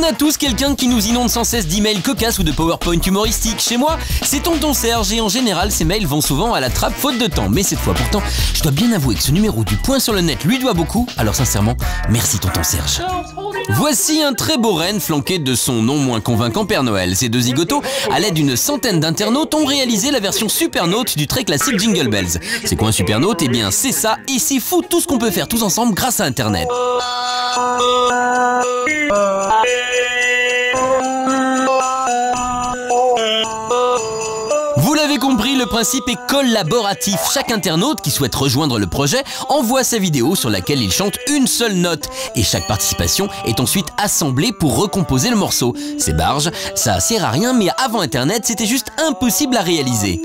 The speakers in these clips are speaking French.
a tous quelqu'un qui nous inonde sans cesse d'emails cocasses ou de PowerPoint humoristiques. Chez moi, c'est tonton Serge et en général, ces mails vont souvent à la trappe faute de temps. Mais cette fois pourtant, je dois bien avouer que ce numéro du Point sur le net lui doit beaucoup. Alors sincèrement, merci tonton Serge. Voici un très beau renne flanqué de son non moins convaincant Père Noël. Ces deux zigotos, à l'aide d'une centaine d'internautes, ont réalisé la version Supernaute du très classique Jingle Bells. C'est quoi un Supernaute? Eh bien c'est ça, et c'est fou tout ce qu'on peut faire tous ensemble grâce à Internet. Vous l'avez compris, le principe est collaboratif. Chaque internaute qui souhaite rejoindre le projet envoie sa vidéo sur laquelle il chante une seule note. Et chaque participation est ensuite assemblée pour recomposer le morceau. C'est barge, ça sert à rien, mais avant Internet, c'était juste impossible à réaliser.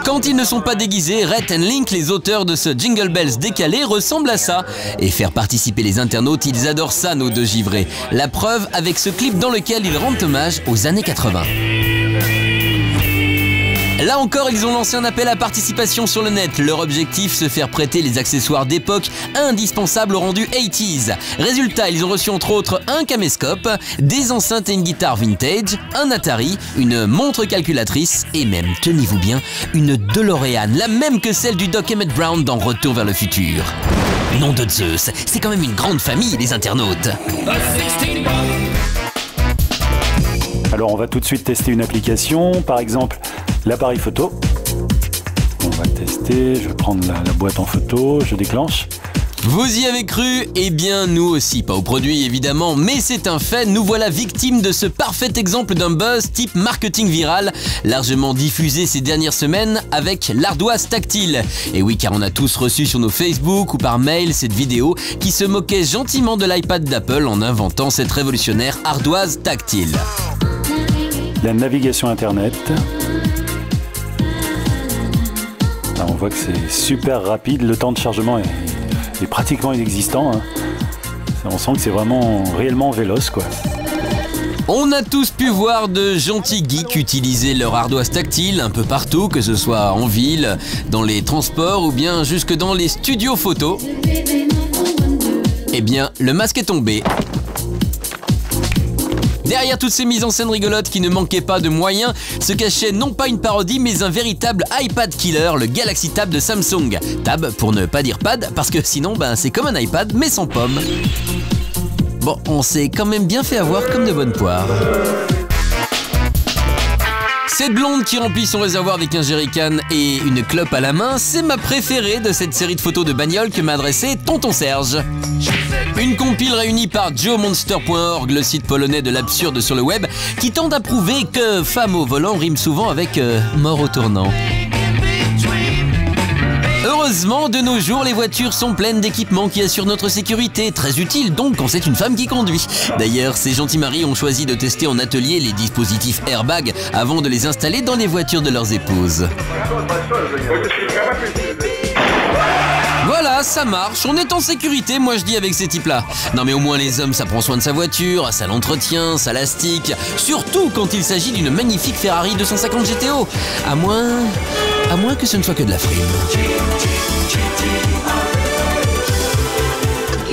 Quand ils ne sont pas déguisés, Rhett and Link, les auteurs de ce Jingle Bells décalé, ressemblent à ça. Et faire participer les internautes, ils adorent ça, nos deux givrés. La preuve avec ce clip dans lequel ils rendent hommage aux années 80. Là encore, ils ont lancé un appel à participation sur le net. Leur objectif, se faire prêter les accessoires d'époque indispensables au rendu 80s. Résultat, ils ont reçu entre autres un caméscope, des enceintes et une guitare vintage, un Atari, une montre calculatrice et même, tenez-vous bien, une DeLorean, la même que celle du Doc Emmett Brown dans Retour vers le futur. Nom de Zeus, c'est quand même une grande famille, les internautes. Alors on va tout de suite tester une application, par exemple l'appareil photo. On va tester, je vais prendre la boîte en photo, je déclenche. Vous y avez cru? Eh bien nous aussi, pas au produit évidemment, mais c'est un fait, nous voilà victimes de ce parfait exemple d'un buzz type marketing viral, largement diffusé ces dernières semaines avec l'ardoise tactile. Et oui, car on a tous reçu sur nos Facebook ou par mail cette vidéo qui se moquait gentiment de l'iPad d'Apple en inventant cette révolutionnaire ardoise tactile. La navigation internet. Là, on voit que c'est super rapide, le temps de chargement est pratiquement inexistant. Hein. On sent que c'est vraiment réellement véloce, quoi. On a tous pu voir de gentils geeks utiliser leur ardoise tactile un peu partout, que ce soit en ville, dans les transports ou bien jusque dans les studios photos. Eh bien, le masque est tombé. Derrière toutes ces mises en scène rigolotes qui ne manquaient pas de moyens, se cachait non pas une parodie mais un véritable iPad killer, le Galaxy Tab de Samsung. Tab pour ne pas dire pad, parce que sinon c'est comme un iPad mais sans pomme. Bon, on s'est quand même bien fait avoir comme de bonnes poires. Cette blonde qui remplit son réservoir avec un jerrycan et une clope à la main, c'est ma préférée de cette série de photos de bagnoles que m'a adressé tonton Serge. Une compile réunie par geomonster.org, le site polonais de l'absurde sur le web, qui tente à prouver que femme au volant rime souvent avec mort au tournant. Heureusement, de nos jours, les voitures sont pleines d'équipements qui assurent notre sécurité, très utile donc quand c'est une femme qui conduit. D'ailleurs, ces gentils maris ont choisi de tester en atelier les dispositifs airbag avant de les installer dans les voitures de leurs épouses. Voilà, ça marche, on est en sécurité, moi je dis avec ces types-là. Non mais au moins les hommes, ça prend soin de sa voiture, ça l'entretient, ça l'astique. Surtout quand il s'agit d'une magnifique Ferrari 250 GTO. À moins que ce ne soit que de la frime.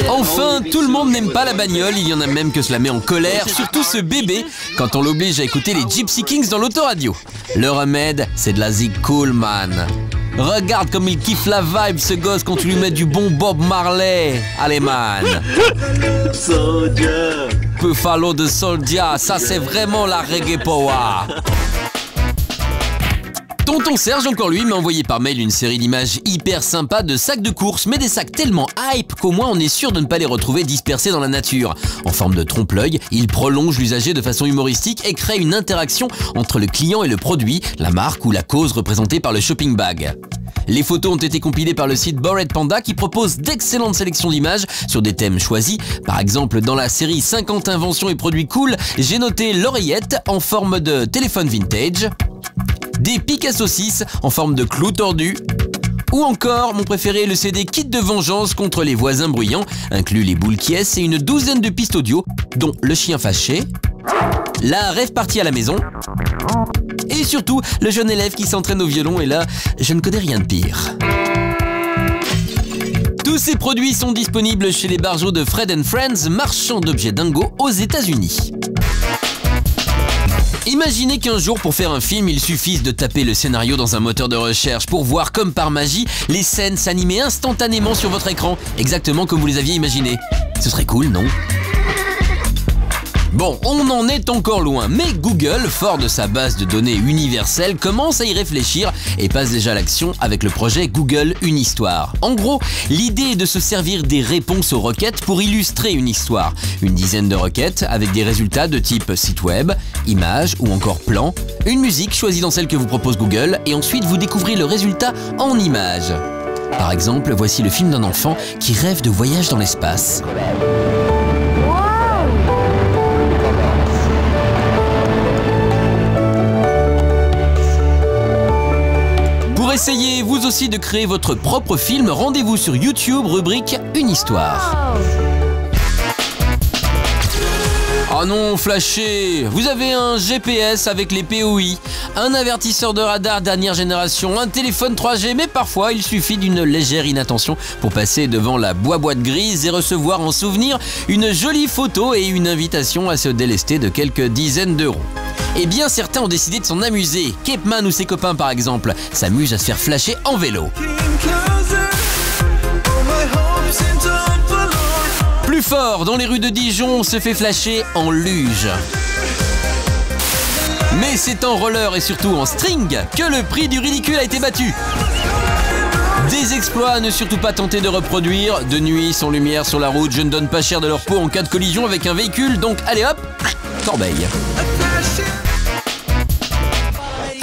Enfin, tout le monde n'aime pas la bagnole, il y en a même que cela met en colère, surtout ce bébé, quand on l'oblige à écouter les Gypsy Kings dans l'autoradio. Le remède, c'est de la zig cool, man. Regarde comme il kiffe la vibe, ce gosse, quand tu lui mets du bon Bob Marley. Allez, man. Soldier. Buffalo de Soldier, ça c'est vraiment la reggae power. Tonton Serge, encore lui, m'a envoyé par mail une série d'images hyper sympas de sacs de course, mais des sacs tellement hype qu'au moins on est sûr de ne pas les retrouver dispersés dans la nature. En forme de trompe-l'œil, il prolonge l'usager de façon humoristique et crée une interaction entre le client et le produit, la marque ou la cause représentée par le shopping bag. Les photos ont été compilées par le site Bored Panda qui propose d'excellentes sélections d'images sur des thèmes choisis. Par exemple, dans la série 50 inventions et produits cool, j'ai noté l'oreillette en forme de téléphone vintage, des pics à saucisses en forme de clous tordus, ou encore, mon préféré, le CD Kit de vengeance contre les voisins bruyants, inclut les boules qui et une douzaine de pistes audio, dont le chien fâché, la rêve partie à la maison, et surtout le jeune élève qui s'entraîne au violon, et là, je ne connais rien de pire. Tous ces produits sont disponibles chez les barjots de Fred & Friends, marchand d'objets dingo aux États-Unis. Imaginez qu'un jour, pour faire un film, il suffise de taper le scénario dans un moteur de recherche pour voir, comme par magie, les scènes s'animer instantanément sur votre écran, exactement comme vous les aviez imaginées. Ce serait cool, non ? Bon, on en est encore loin, mais Google, fort de sa base de données universelle, commence à y réfléchir et passe déjà à l'action avec le projet Google Une Histoire. En gros, l'idée est de se servir des réponses aux requêtes pour illustrer une histoire. Une dizaine de requêtes avec des résultats de type site web, images ou encore plan, une musique choisie dans celle que vous propose Google et ensuite vous découvrez le résultat en images. Par exemple, voici le film d'un enfant qui rêve de voyage dans l'espace. Pour essayer vous aussi de créer votre propre film, rendez-vous sur YouTube, rubrique Une Histoire. Oh non, flashé! Vous avez un GPS avec les POI, un avertisseur de radar dernière génération, un téléphone 3G, mais parfois il suffit d'une légère inattention pour passer devant la boîte grise et recevoir en souvenir une jolie photo et une invitation à se délester de quelques dizaines d'euros. Eh bien, certains ont décidé de s'en amuser. Capeman ou ses copains, par exemple, s'amusent à se faire flasher en vélo. Plus fort, dans les rues de Dijon, on se fait flasher en luge. Mais c'est en roller et surtout en string que le prix du ridicule a été battu. Des exploits à ne surtout pas tenter de reproduire. De nuit, sans lumière sur la route, je ne donne pas cher de leur peau en cas de collision avec un véhicule, donc allez hop, corbeille.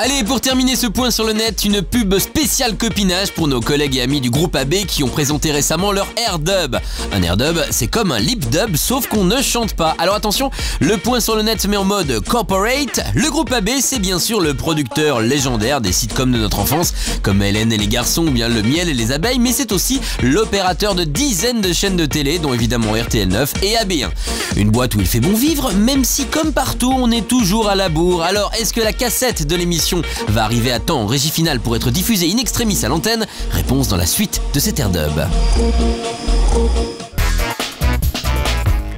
Allez, pour terminer ce point sur le net, une pub spéciale copinage pour nos collègues et amis du groupe AB qui ont présenté récemment leur AirDub. Un AirDub, c'est comme un lip dub, sauf qu'on ne chante pas. Alors attention, le point sur le net se met en mode corporate. Le groupe AB, c'est bien sûr le producteur légendaire des sitcoms de notre enfance, comme Hélène et les garçons ou bien Le Miel et les abeilles, mais c'est aussi l'opérateur de dizaines de chaînes de télé, dont évidemment RTL9 et AB1. Une boîte où il fait bon vivre, même si comme partout, on est toujours à la bourre. Alors, est-ce que la cassette de l'émission va arriver à temps en régie finale pour être diffusée in extremis à l'antenne? Réponse dans la suite de cet AirDub.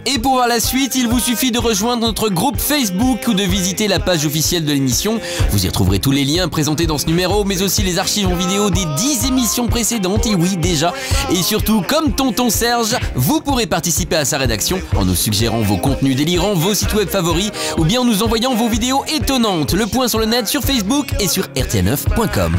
Et pour voir la suite, il vous suffit de rejoindre notre groupe Facebook ou de visiter la page officielle de l'émission. Vous y retrouverez tous les liens présentés dans ce numéro, mais aussi les archives en vidéo des 10 émissions précédentes, et oui déjà. Et surtout, comme Tonton Serge, vous pourrez participer à sa rédaction en nous suggérant vos contenus délirants, vos sites web favoris, ou bien en nous envoyant vos vidéos étonnantes. Le point sur le net sur Facebook et sur rtl9.com.